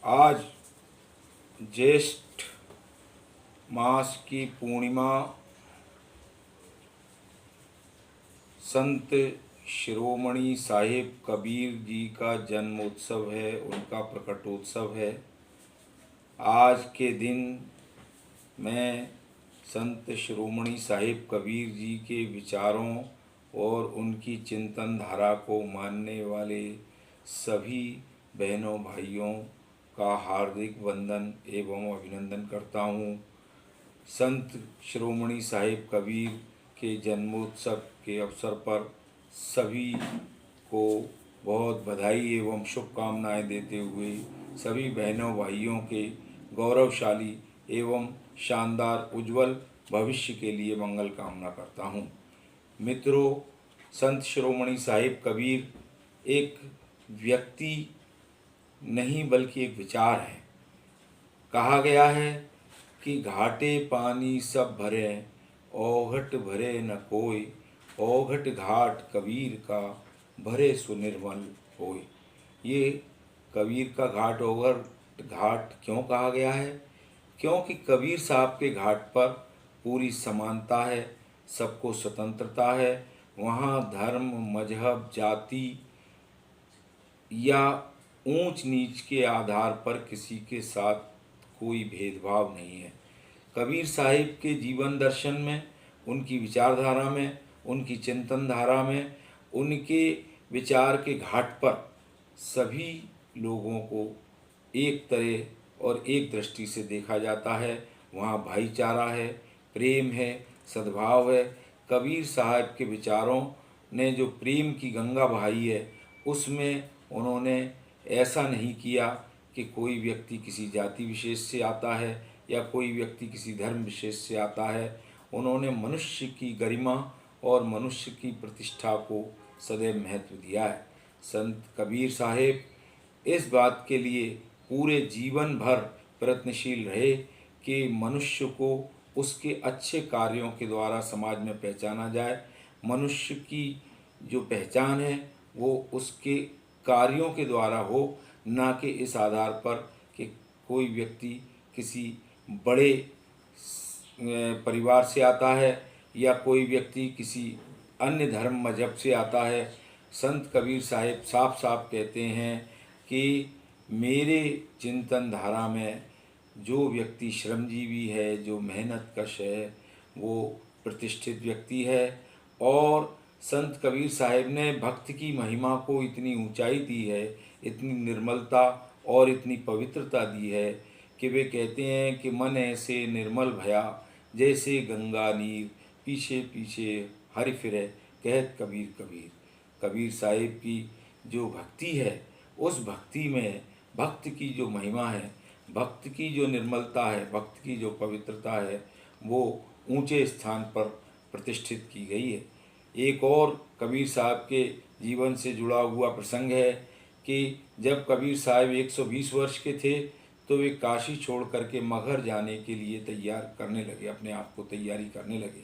आज ज्येष्ठ मास की पूर्णिमा संत शिरोमणि साहिब कबीर जी का जन्मोत्सव है, उनका प्रकटोत्सव है। आज के दिन मैं संत शिरोमणि साहिब कबीर जी के विचारों और उनकी चिंतन धारा को मानने वाले सभी बहनों भाइयों का हार्दिक वंदन एवं अभिनंदन करता हूँ। संत शिरोमणि साहिब कबीर के जन्मोत्सव के अवसर पर सभी को बहुत बधाई एवं शुभकामनाएं देते हुए सभी बहनों भाइयों के गौरवशाली एवं शानदार उज्जवल भविष्य के लिए मंगल कामना करता हूँ। मित्रों, संत शिरोमणि साहिब कबीर एक व्यक्ति नहीं बल्कि एक विचार है। कहा गया है कि घाटे पानी सब भरे, ओघट भरे न कोई, ओघट घाट कबीर का भरे सुनिर्मल होय। ये कबीर का घाट ओघट घाट क्यों कहा गया है? क्योंकि कबीर साहब के घाट पर पूरी समानता है, सबको स्वतंत्रता है। वहाँ धर्म, मजहब, जाति या ऊंच नीच के आधार पर किसी के साथ कोई भेदभाव नहीं है। कबीर साहिब के जीवन दर्शन में, उनकी विचारधारा में, उनकी चिंतन धारा में, उनके विचार के घाट पर सभी लोगों को एक तरह और एक दृष्टि से देखा जाता है। वहाँ भाईचारा है, प्रेम है, सद्भाव है। कबीर साहब के विचारों ने जो प्रेम की गंगा बहाई है, उसमें उन्होंने ऐसा नहीं किया कि कोई व्यक्ति किसी जाति विशेष से आता है या कोई व्यक्ति किसी धर्म विशेष से आता है। उन्होंने मनुष्य की गरिमा और मनुष्य की प्रतिष्ठा को सदैव महत्व दिया है। संत कबीर साहिब इस बात के लिए पूरे जीवन भर प्रयत्नशील रहे कि मनुष्य को उसके अच्छे कार्यों के द्वारा समाज में पहचाना जाए। मनुष्य की जो पहचान है वो उसके कार्यों के द्वारा हो, ना कि इस आधार पर कि कोई व्यक्ति किसी बड़े परिवार से आता है या कोई व्यक्ति किसी अन्य धर्म मजहब से आता है। संत कबीर साहिब साफ साफ कहते हैं कि मेरे चिंतन धारा में जो व्यक्ति श्रमजीवी है, जो मेहनत कश है, वो प्रतिष्ठित व्यक्ति है। और संत कबीर साहिब ने भक्त की महिमा को इतनी ऊंचाई दी है, इतनी निर्मलता और इतनी पवित्रता दी है कि वे कहते हैं कि मन ऐसे निर्मल भया, जैसे गंगा नीर, पीछे पीछे हरि फिरे, कहत कबीर कबीर। कबीर साहिब की जो भक्ति है, उस भक्ति में भक्त की जो महिमा है, भक्त की जो निर्मलता है, भक्त की जो पवित्रता है, वो ऊंचे स्थान पर प्रतिष्ठित की गई है। एक और कबीर साहब के जीवन से जुड़ा हुआ प्रसंग है कि जब कबीर साहब 120 वर्ष के थे तो वे काशी छोड़ करके मगहर जाने के लिए तैयार करने लगे, अपने आप को तैयारी करने लगे।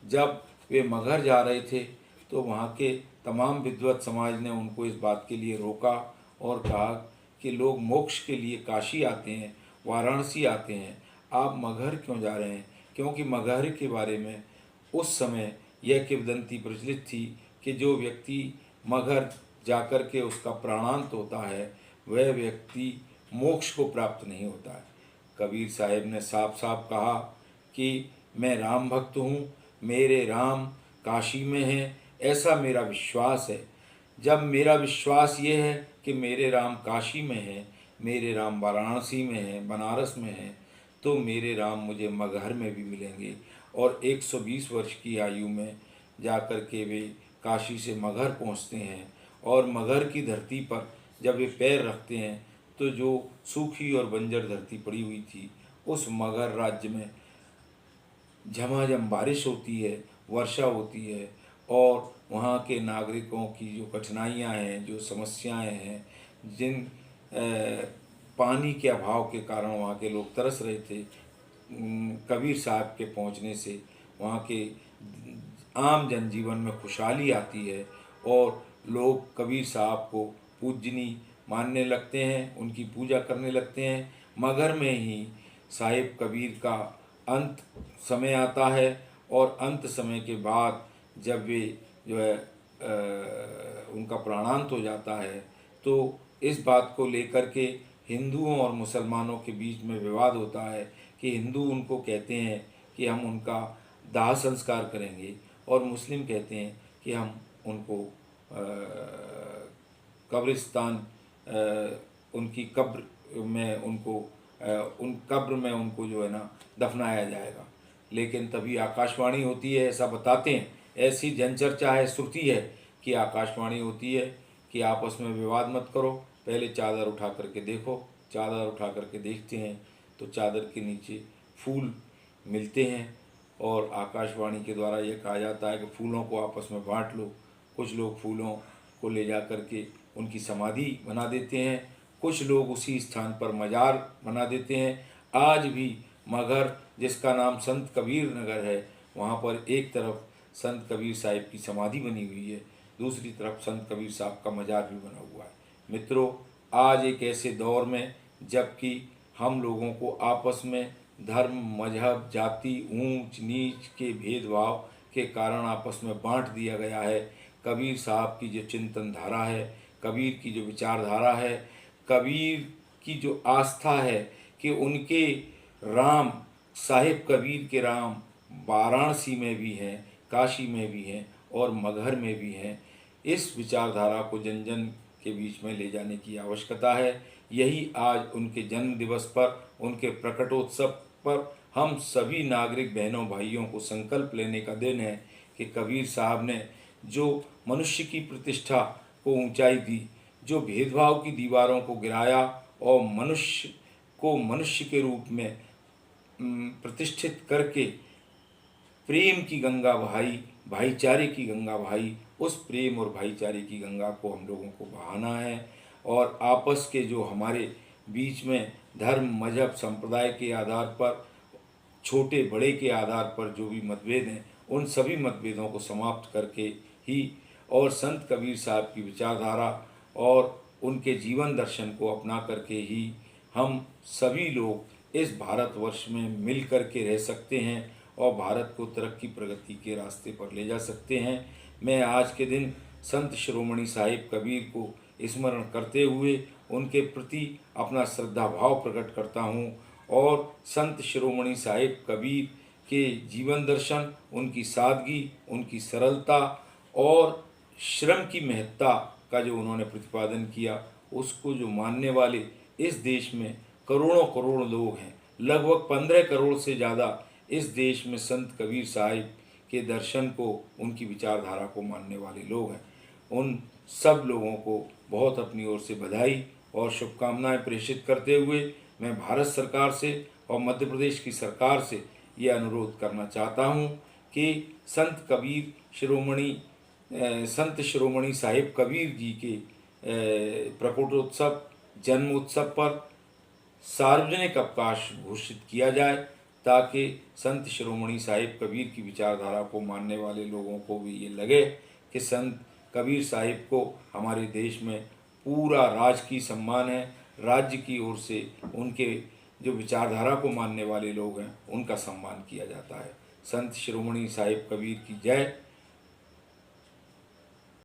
जब वे मगहर जा रहे थे तो वहाँ के तमाम विद्वत समाज ने उनको इस बात के लिए रोका और कहा कि लोग मोक्ष के लिए काशी आते हैं, वाराणसी आते हैं, आप मगहर क्यों जा रहे हैं? क्योंकि मगहर के बारे में उस समय यह किंवदंती प्रचलित थी कि जो व्यक्ति मगहर जाकर के उसका प्राणांत होता है, वह व्यक्ति मोक्ष को प्राप्त नहीं होता है। कबीर साहिब ने साफ साफ कहा कि मैं राम भक्त हूँ, मेरे राम काशी में हैं, ऐसा मेरा विश्वास है। जब मेरा विश्वास ये है कि मेरे राम काशी में हैं, मेरे राम वाराणसी में हैं, बनारस में हैं, तो मेरे राम मुझे मगहर में भी मिलेंगे। और 120 वर्ष की आयु में जाकर के वे काशी से मगहर पहुँचते हैं और मगहर की धरती पर जब वे पैर रखते हैं तो जो सूखी और बंजर धरती पड़ी हुई थी, उस मगहर राज्य में झमाझम बारिश होती है, वर्षा होती है और वहाँ के नागरिकों की जो कठिनाइयाँ हैं, जो समस्याएं हैं, जिन पानी के अभाव के कारण वहाँ के लोग तरस रहे थे, कबीर साहब के पहुँचने से वहाँ के आम जनजीवन में खुशहाली आती है और लोग कबीर साहब को पूजनीय मानने लगते हैं, उनकी पूजा करने लगते हैं। मगर में ही साहिब कबीर का अंत समय आता है और अंत समय के बाद जब वे जो है उनका प्राणांत हो जाता है, तो इस बात को लेकर के हिंदुओं और मुसलमानों के बीच में विवाद होता है कि हिंदू उनको कहते हैं कि हम उनका दाह संस्कार करेंगे और मुस्लिम कहते हैं कि हम उनको कब्रिस्तान उनकी कब्र में उनको उन कब्र में उनको जो है ना दफनाया जाएगा। लेकिन तभी आकाशवाणी होती है, ऐसा बताते हैं, ऐसी जनचर्चा है, श्रुति है कि आकाशवाणी होती है कि आपस में विवाद मत करो, पहले चादर उठा करके देखो। चादर उठा करके देखते हैं तो चादर के नीचे फूल मिलते हैं और आकाशवाणी के द्वारा ये कहा जाता है कि फूलों को आपस में बांट लो। कुछ लोग फूलों को ले जा कर के उनकी समाधि बना देते हैं, कुछ लोग उसी स्थान पर मज़ार बना देते हैं। आज भी मगर जिसका नाम संत कबीर नगर है, वहाँ पर एक तरफ संत कबीर साहिब की समाधि बनी हुई है, दूसरी तरफ संत कबीर साहब का मज़ार भी बना हुआ है। मित्रों, आज एक ऐसे दौर में जबकि हम लोगों को आपस में धर्म, मजहब, जाति, ऊंच नीच के भेदभाव के कारण आपस में बांट दिया गया है, कबीर साहब की जो चिंतन धारा है, कबीर की जो विचारधारा है, कबीर की जो आस्था है कि उनके राम, साहिब कबीर के राम वाराणसी में भी हैं, काशी में भी हैं और मगहर में भी हैं। इस विचारधारा को जन जन के बीच में ले जाने की आवश्यकता है। यही आज उनके जन्म दिवस पर, उनके प्रकटोत्सव पर हम सभी नागरिक बहनों भाइयों को संकल्प लेने का दिन है कि कबीर साहब ने जो मनुष्य की प्रतिष्ठा को ऊंचाई दी, जो भेदभाव की दीवारों को गिराया और मनुष्य को मनुष्य के रूप में प्रतिष्ठित करके प्रेम की गंगा बहाई, भाईचारे की गंगा बहाई, उस प्रेम और भाईचारे की गंगा को हम लोगों को बहाना है। और आपस के जो हमारे बीच में धर्म, मजहब, संप्रदाय के आधार पर, छोटे बड़े के आधार पर जो भी मतभेद हैं, उन सभी मतभेदों को समाप्त करके ही और संत कबीर साहब की विचारधारा और उनके जीवन दर्शन को अपना करके ही हम सभी लोग इस भारतवर्ष में मिल कर के रह सकते हैं और भारत को तरक्की प्रगति के रास्ते पर ले जा सकते हैं। मैं आज के दिन संत शिरोमणि साहिब कबीर को स्मरण करते हुए उनके प्रति अपना श्रद्धा भाव प्रकट करता हूँ और संत शिरोमणि साहिब कबीर के जीवन दर्शन, उनकी सादगी, उनकी सरलता और श्रम की महत्ता का जो उन्होंने प्रतिपादन किया, उसको जो मानने वाले इस देश में करोड़ों करोड़ लोग हैं, लगभग 15 करोड़ से ज़्यादा इस देश में संत कबीर साहिब के दर्शन को, उनकी विचारधारा को मानने वाले लोग हैं। उन सब लोगों को बहुत अपनी ओर से बधाई और शुभकामनाएं प्रेषित करते हुए मैं भारत सरकार से और मध्य प्रदेश की सरकार से ये अनुरोध करना चाहता हूँ कि संत शिरोमणि साहिब कबीर जी के प्रकटोत्सव, जन्मोत्सव पर सार्वजनिक अवकाश घोषित किया जाए ताकि संत शिरोमणि साहिब कबीर की विचारधारा को मानने वाले लोगों को भी ये लगे कि संत कबीर साहिब को हमारे देश में पूरा राजकीय सम्मान है। राज्य की ओर से उनके जो विचारधारा को मानने वाले लोग हैं, उनका सम्मान किया जाता है। संत शिरोमणि साहिब कबीर की जय।